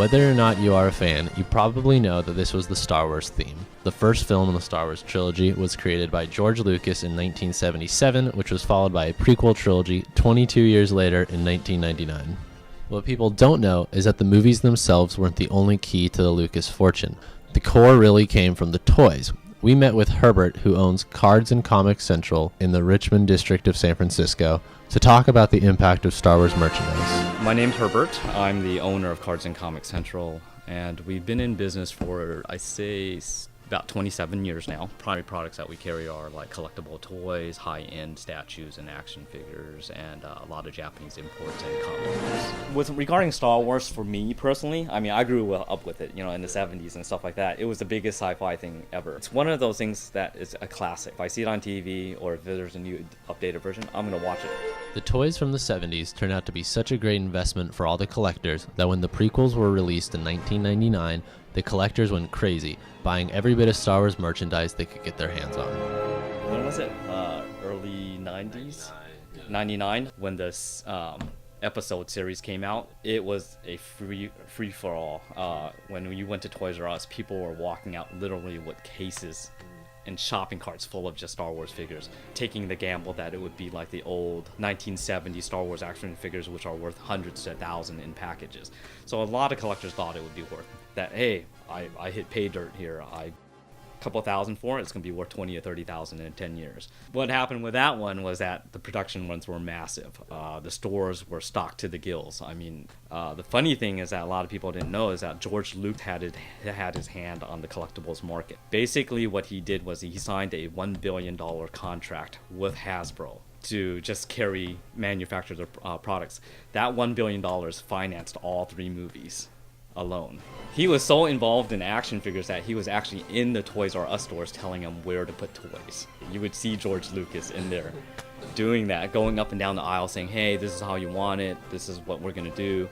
Whether or not you are a fan, you probably know that this was the Star Wars theme. The first film in the Star Wars trilogy was created by George Lucas in 1977, which was followed by a prequel trilogy 22 years later in 1999. What people don't know is that the movies themselves weren't the only key to the Lucas fortune. The core really came from the toys. We met with Herbert, who owns Cards and Comics Central in the Richmond district of San Francisco, to talk about the impact of Star Wars merchandise. My name's Herbert. I'm the owner of Cards and Comics Central, and we've been in business for, I say, about 27 years now. Primary products that we carry are like collectible toys, high-end statues and action figures, and a lot of Japanese imports and comics. Regarding Star Wars, for me personally, I mean, I grew up with it, in the 70s and stuff like that. It was the biggest sci-fi thing ever. It's one of those things that is a classic. If I see it on TV or if there's a new updated version, I'm gonna watch it. The toys from the 70s turned out to be such a great investment for all the collectors that when the prequels were released in 1999, the collectors went crazy, buying every bit of Star Wars merchandise they could get their hands on. When was it? Early 90s? 99, when this episode series came out. It was a free-for-all. When you went to Toys R Us, people were walking out literally with cases and shopping carts full of just Star Wars figures, taking the gamble that it would be like the old 1970 Star Wars action figures, which are worth hundreds to thousands in packages. So a lot of collectors thought it would be worth that. Hey, I hit pay dirt here. Couple thousand for it, it's going to be worth 20 or 30,000 in 10 years. What happened with that one was that the production runs were massive. The stores were stocked to the gills. I mean, the funny thing is that a lot of people didn't know is that George Lucas had his hand on the collectibles market. Basically, what he did was he signed a $1 billion contract with Hasbro to just manufacture their products. That $1 billion financed all 3 movies alone. He was so involved in action figures that he was actually in the Toys R Us stores telling them where to put toys. You would see George Lucas in there doing that, going up and down the aisle saying, hey, this is how you want it, this is what we're gonna do.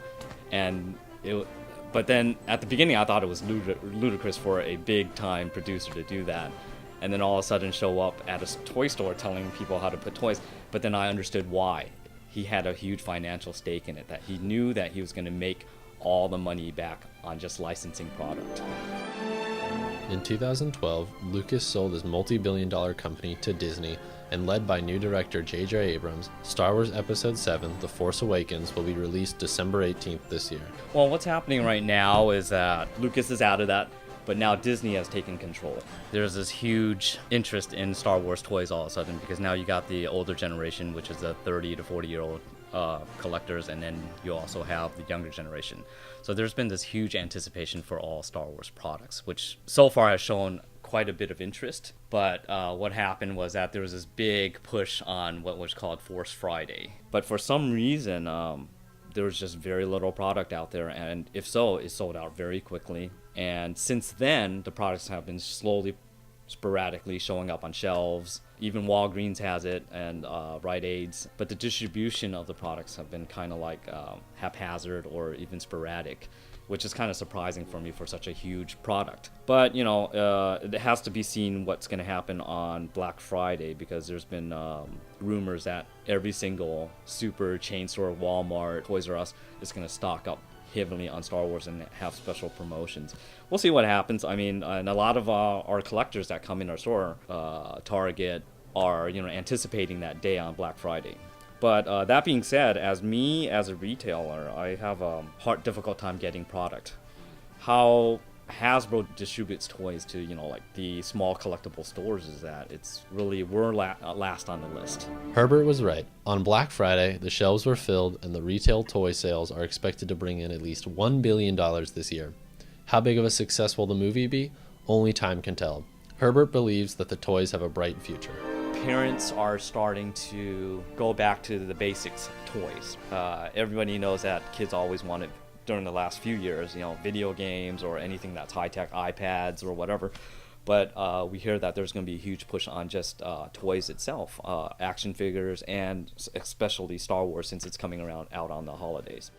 But then at the beginning I thought it was ludicrous for a big time producer to do that, and then all of a sudden show up at a toy store telling people how to put toys. But then I understood why. He had a huge financial stake in it, that he knew that he was gonna make all the money back on just licensing product. In 2012, Lucas sold his multi-billion-dollar company to Disney, and led by new director J.J. Abrams, Star Wars Episode 7: The Force Awakens will be released December 18th this year. Well, what's happening right now is that Lucas is out of that, but now Disney has taken control. There's this huge interest in Star Wars toys all of a sudden, because now you got the older generation, which is the 30 to 40-year-old collectors, and then you also have the younger generation. So there's been this huge anticipation for all Star Wars products, which so far has shown quite a bit of interest. But what happened was that there was this big push on what was called Force Friday. But for some reason, there was just very little product out there, and if so, it sold out very quickly. And since then, the products have been sporadically showing up on shelves. Even Walgreens has it, and Rite Aids. But the distribution of the products have been kind of like haphazard or even sporadic, which is kind of surprising for me for such a huge product. But it has to be seen what's going to happen on Black Friday, because there's been rumors that every single super chain store, Walmart, Toys R Us, is going to stock up heavily on Star Wars and have special promotions. We'll see what happens. I mean, and a lot of our collectors that come in our store, Target, are anticipating that day on Black Friday. But that being said, as a retailer, I have a difficult time getting product. How Hasbro distributes toys to like the small collectible stores is that it's really we're last on the list. Herbert was right. On Black Friday, the shelves were filled, and the retail toy sales are expected to bring in at least $1 billion this year. How big of a success will the movie be? Only time can tell. Herbert believes that the toys have a bright future. Parents are starting to go back to the basics of toys. Everybody knows that kids always wanted, during the last few years, video games or anything that's high-tech, iPads or whatever. But we hear that there's going to be a huge push on just toys itself, action figures, and especially Star Wars, since it's coming out on the holidays.